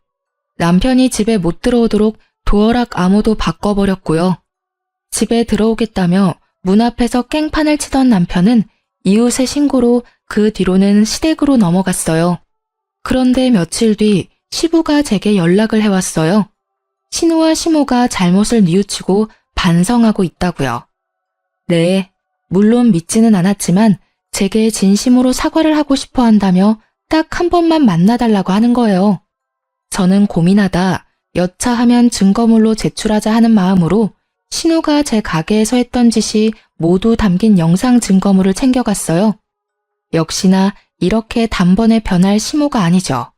남편이 집에 못 들어오도록 도어락 암호도 바꿔버렸고요. 집에 들어오겠다며 문 앞에서 깽판을 치던 남편은 이웃의 신고로 그 뒤로는 시댁으로 넘어갔어요. 그런데 며칠 뒤 시부가 제게 연락을 해왔어요. 신우와 시모가 잘못을 뉘우치고 반성하고 있다고요. 네, 물론 믿지는 않았지만 제게 진심으로 사과를 하고 싶어 한다며 딱 한 번만 만나달라고 하는 거예요. 저는 고민하다 여차하면 증거물로 제출하자 하는 마음으로 신우가 제 가게에서 했던 짓이 모두 담긴 영상 증거물을 챙겨갔어요. 역시나 이렇게 단번에 변할 시모가 아니죠.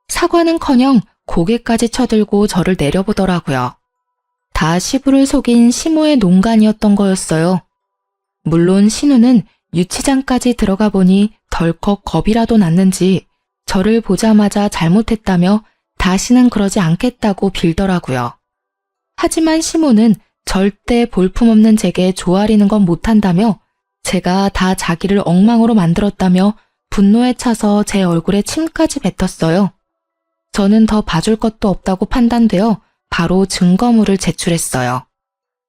사과는커녕 고개까지 쳐들고 저를 내려보더라고요. 다 시부를 속인 시모의 농간이었던 거였어요. 물론 신우는 유치장까지 들어가 보니 덜컥 겁이라도 났는지 저를 보자마자 잘못했다며 다시는 그러지 않겠다고 빌더라고요. 하지만 시모는 절대 볼품없는 제게 조아리는 건 못한다며 제가 다 자기를 엉망으로 만들었다며 분노에 차서 제 얼굴에 침까지 뱉었어요. 저는 더 봐줄 것도 없다고 판단되어 바로 증거물을 제출했어요.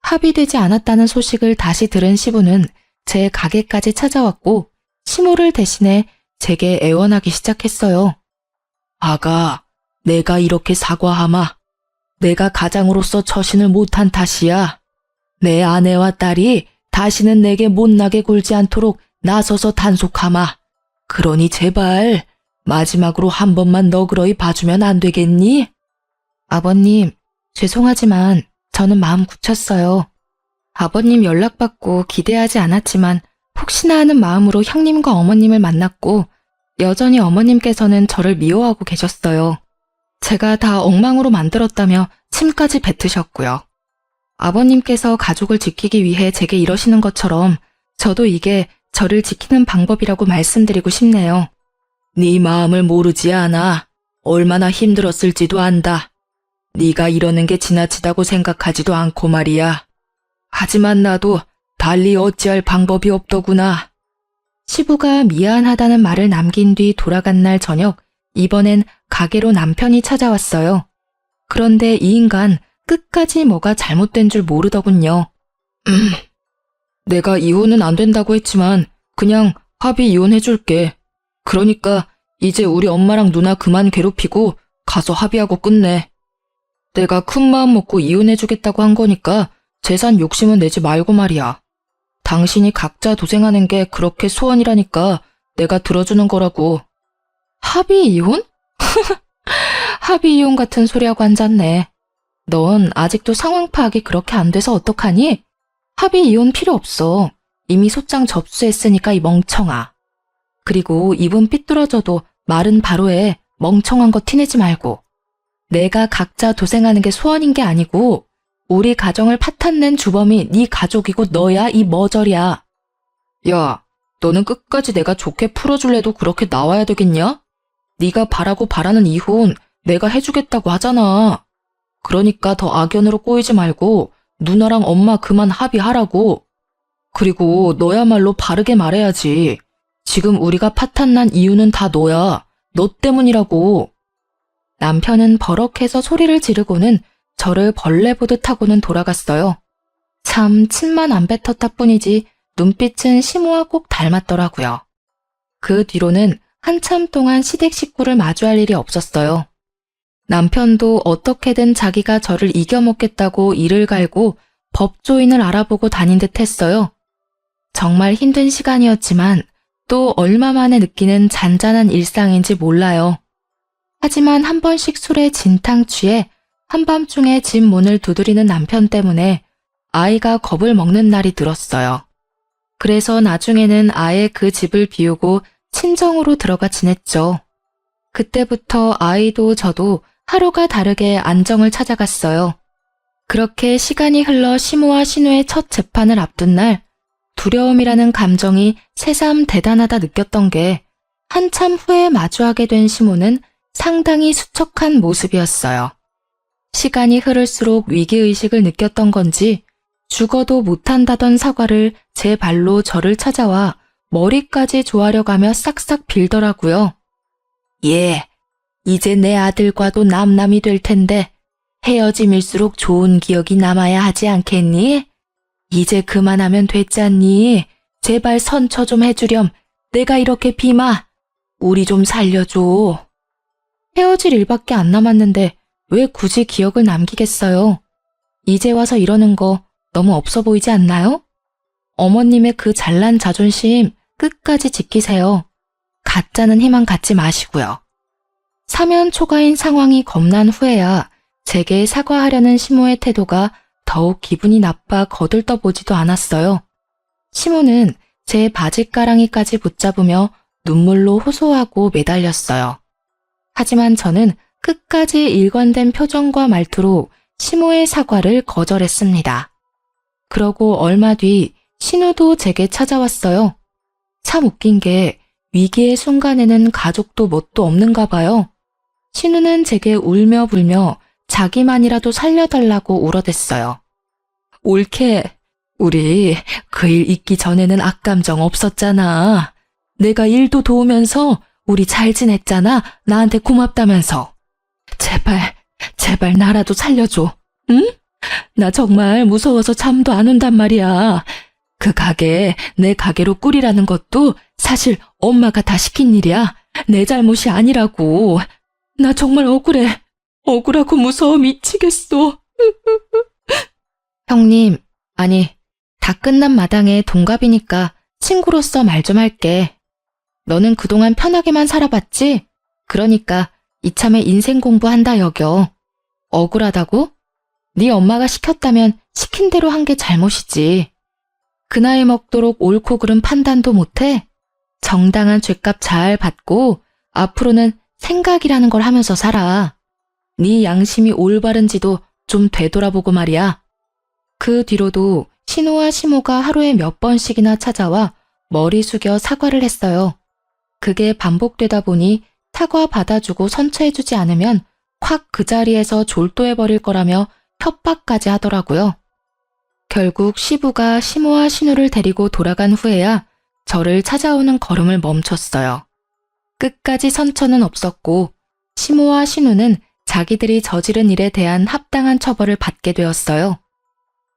합의되지 않았다는 소식을 다시 들은 시부는 제 가게까지 찾아왔고 시모를 대신해 제게 애원하기 시작했어요. 아가, 내가 이렇게 사과하마. 내가 가장으로서 처신을 못한 탓이야. 내 아내와 딸이 다시는 내게 못나게 굴지 않도록 나서서 단속하마. 그러니 제발 마지막으로 한 번만 너그러이 봐주면 안 되겠니? 아버님, 죄송하지만 저는 마음 굳혔어요. 아버님 연락받고 기대하지 않았지만 혹시나 하는 마음으로 형님과 어머님을 만났고 여전히 어머님께서는 저를 미워하고 계셨어요. 제가 다 엉망으로 만들었다며 침까지 뱉으셨고요. 아버님께서 가족을 지키기 위해 제게 이러시는 것처럼 저도 이게 저를 지키는 방법이라고 말씀드리고 싶네요. 네 마음을 모르지 않아. 얼마나 힘들었을지도 안다. 네가 이러는 게 지나치다고 생각하지도 않고 말이야. 하지만 나도 달리 어찌할 방법이 없더구나. 시부가 미안하다는 말을 남긴 뒤 돌아간 날 저녁, 이번엔 가게로 남편이 찾아왔어요. 그런데 이 인간 끝까지 뭐가 잘못된 줄 모르더군요. 내가 이혼은 안 된다고 했지만 그냥 합의 이혼해줄게. 그러니까 이제 우리 엄마랑 누나 그만 괴롭히고 가서 합의하고 끝내. 내가 큰 마음 먹고 이혼해주겠다고 한 거니까 재산 욕심은 내지 말고 말이야. 당신이 각자 도생하는 게 그렇게 소원이라니까 내가 들어주는 거라고. 합의 이혼? 합의 이혼 같은 소리하고 앉았네. 넌 아직도 상황 파악이 그렇게 안 돼서 어떡하니? 합의 이혼 필요 없어. 이미 소장 접수했으니까 이 멍청아. 그리고 입은 삐뚤어져도 말은 바로 해. 멍청한 거 티내지 말고. 내가 각자 도생하는 게 소원인 게 아니고 우리 가정을 파탄낸 주범이 네 가족이고 너야 이 머저리야. 야, 너는 끝까지 내가 좋게 풀어줄래도 그렇게 나와야 되겠냐? 네가 바라고 바라는 이혼 내가 해주겠다고 하잖아. 그러니까 더 악연으로 꼬이지 말고 누나랑 엄마 그만 합의하라고. 그리고 너야말로 바르게 말해야지. 지금 우리가 파탄난 이유는 다 너야. 너 때문이라고. 남편은 버럭해서 소리를 지르고는 저를 벌레 보듯 하고는 돌아갔어요. 참 침만 안 뱉었다 뿐이지 눈빛은 시모와 꼭 닮았더라고요. 그 뒤로는 한참 동안 시댁 식구를 마주할 일이 없었어요. 남편도 어떻게든 자기가 저를 이겨먹겠다고 이를 갈고 법조인을 알아보고 다닌 듯 했어요. 정말 힘든 시간이었지만 또 얼마 만에 느끼는 잔잔한 일상인지 몰라요. 하지만 한 번씩 술에 진탕 취해 한밤중에 집 문을 두드리는 남편 때문에 아이가 겁을 먹는 날이 들었어요. 그래서 나중에는 아예 그 집을 비우고 친정으로 들어가 지냈죠. 그때부터 아이도 저도 하루가 다르게 안정을 찾아갔어요. 그렇게 시간이 흘러 시모와 신우의 첫 재판을 앞둔 날 두려움이라는 감정이 새삼 대단하다 느꼈던 게 한참 후에 마주하게 된 시모는 상당히 수척한 모습이었어요. 시간이 흐를수록 위기의식을 느꼈던 건지 죽어도 못한다던 사과를 제 발로 저를 찾아와 머리까지 조아려가며 싹싹 빌더라고요. 예, 이제 내 아들과도 남남이 될 텐데 헤어짐일수록 좋은 기억이 남아야 하지 않겠니? 이제 그만하면 됐잖니. 제발 선처 좀 해주렴. 내가 이렇게 비마. 우리 좀 살려줘. 헤어질 일밖에 안 남았는데 왜 굳이 기억을 남기겠어요? 이제 와서 이러는 거 너무 없어 보이지 않나요? 어머님의 그 잘난 자존심 끝까지 지키세요. 가짜는 희망 갖지 마시고요. 사면 초가인 상황이 겁난 후에야 제게 사과하려는 시모의 태도가 더욱 기분이 나빠 거들떠보지도 않았어요. 시모는 제 바지가랑이까지 붙잡으며 눈물로 호소하고 매달렸어요. 하지만 저는 끝까지 일관된 표정과 말투로 시모의 사과를 거절했습니다. 그러고 얼마 뒤 신우도 제게 찾아왔어요. 참 웃긴 게 위기의 순간에는 가족도 뭣도 없는가 봐요. 신우는 제게 울며 불며 자기만이라도 살려달라고 울어댔어요. 옳게, 우리 그 일 있기 전에는 악감정 없었잖아. 내가 일도 도우면서 우리 잘 지냈잖아. 나한테 고맙다면서. 제발 나라도 살려줘. 응? 나 정말 무서워서 잠도 안 온단 말이야. 그 가게 내 가게로 꾸리라는 것도 사실 엄마가 다 시킨 일이야. 내 잘못이 아니라고. 나 정말 억울해. 억울하고 무서워 미치겠어. 형님, 아니, 다 끝난 마당에 동갑이니까 친구로서 말 좀 할게. 너는 그동안 편하게만 살아봤지? 그러니까 이참에 인생 공부한다 여겨. 억울하다고? 네 엄마가 시켰다면 시킨 대로 한 게 잘못이지. 그 나이 먹도록 옳고 그른 판단도 못해? 정당한 죗값 잘 받고 앞으로는 생각이라는 걸 하면서 살아. 네 양심이 올바른지도 좀 되돌아보고 말이야. 그 뒤로도 신우와 시모가 하루에 몇 번씩이나 찾아와 머리 숙여 사과를 했어요. 그게 반복되다 보니 사과 받아주고 선처해주지 않으면 콱 그 자리에서 졸도해버릴 거라며 협박까지 하더라고요. 결국 시부가 시모와 신우를 데리고 돌아간 후에야 저를 찾아오는 걸음을 멈췄어요. 끝까지 선처는 없었고 시모와 신우는 자기들이 저지른 일에 대한 합당한 처벌을 받게 되었어요.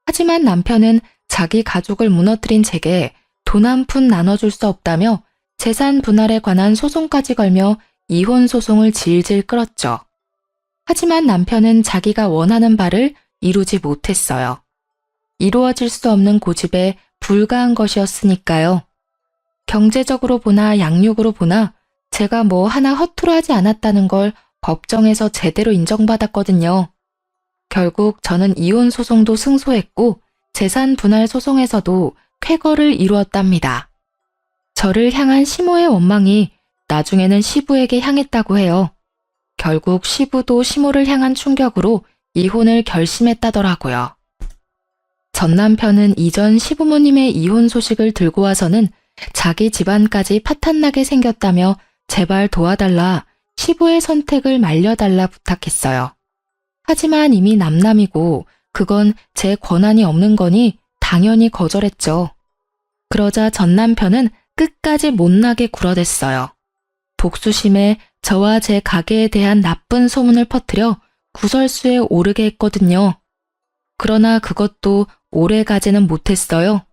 하지만 남편은 자기 가족을 무너뜨린 제게 돈 한 푼 나눠줄 수 없다며 재산 분할에 관한 소송까지 걸며 이혼 소송을 질질 끌었죠. 하지만 남편은 자기가 원하는 바를 이루지 못했어요. 이루어질 수 없는 고집에 불과한 것이었으니까요. 경제적으로 보나 양육으로 보나 제가 뭐 하나 허투루 하지 않았다는 걸 법정에서 제대로 인정받았거든요. 결국 저는 이혼 소송도 승소했고 재산 분할 소송에서도 쾌거를 이루었답니다. 저를 향한 시모의 원망이 나중에는 시부에게 향했다고 해요. 결국 시부도 시모를 향한 충격으로 이혼을 결심했다더라고요. 전 남편은 이전 시부모님의 이혼 소식을 들고 와서는 자기 집안까지 파탄나게 생겼다며 제발 도와달라, 시부의 선택을 말려달라 부탁했어요. 하지만 이미 남남이고 그건 제 권한이 없는 거니 당연히 거절했죠. 그러자 전 남편은 끝까지 못나게 굴어댔어요. 복수심에 저와 제 가게에 대한 나쁜 소문을 퍼뜨려 구설수에 오르게 했거든요. 그러나 그것도 오래가지는 못했어요.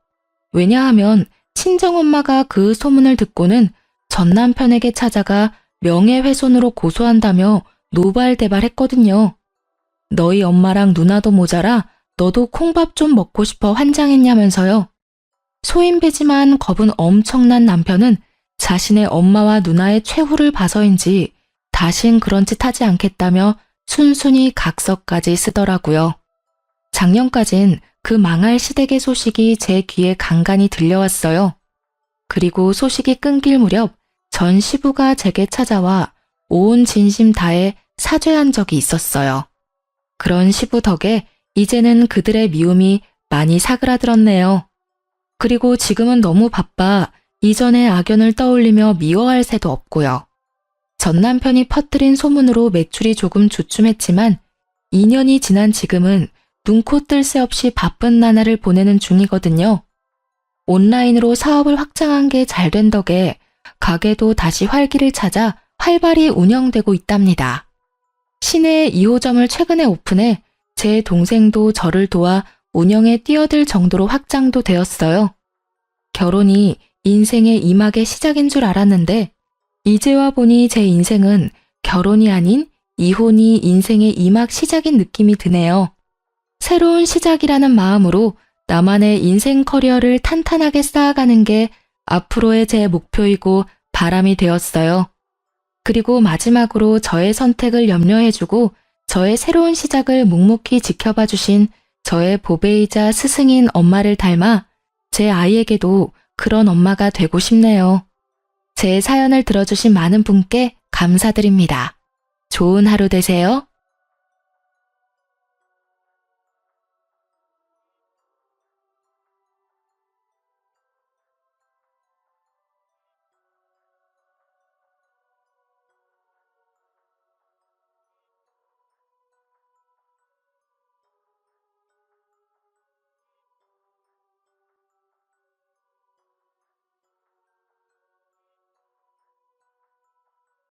왜냐하면 친정엄마가 그 소문을 듣고는 전 남편에게 찾아가 명예훼손으로 고소한다며 노발대발했거든요. 너희 엄마랑 누나도 모자라 너도 콩밥 좀 먹고 싶어 환장했냐면서요. 소인배지만 겁은 엄청난 남편은 자신의 엄마와 누나의 최후를 봐서인지 다신 그런 짓 하지 않겠다며 순순히 각서까지 쓰더라고요. 작년까진 그 망할 시댁의 소식이 제 귀에 간간히 들려왔어요. 그리고 소식이 끊길 무렵 전 시부가 제게 찾아와 온 진심 다해 사죄한 적이 있었어요. 그런 시부 덕에 이제는 그들의 미움이 많이 사그라들었네요. 그리고 지금은 너무 바빠 이전의 악연을 떠올리며 미워할 새도 없고요. 전 남편이 퍼뜨린 소문으로 매출이 조금 주춤했지만 2년이 지난 지금은 눈코 뜰 새 없이 바쁜 나날을 보내는 중이거든요. 온라인으로 사업을 확장한 게 잘 된 덕에 가게도 다시 활기를 찾아 활발히 운영되고 있답니다. 시내에 2호점을 최근에 오픈해 제 동생도 저를 도와 운영에 뛰어들 정도로 확장도 되었어요. 결혼이 인생의 이막의 시작인 줄 알았는데 이제 와 보니 제 인생은 결혼이 아닌 이혼이 인생의 이막 시작인 느낌이 드네요. 새로운 시작이라는 마음으로 나만의 인생 커리어를 탄탄하게 쌓아가는 게 앞으로의 제 목표이고 바람이 되었어요. 그리고 마지막으로 저의 선택을 염려해주고 저의 새로운 시작을 묵묵히 지켜봐 주신 저의 보배이자 스승인 엄마를 닮아 제 아이에게도 그런 엄마가 되고 싶네요. 제 사연을 들어주신 많은 분께 감사드립니다. 좋은 하루 되세요.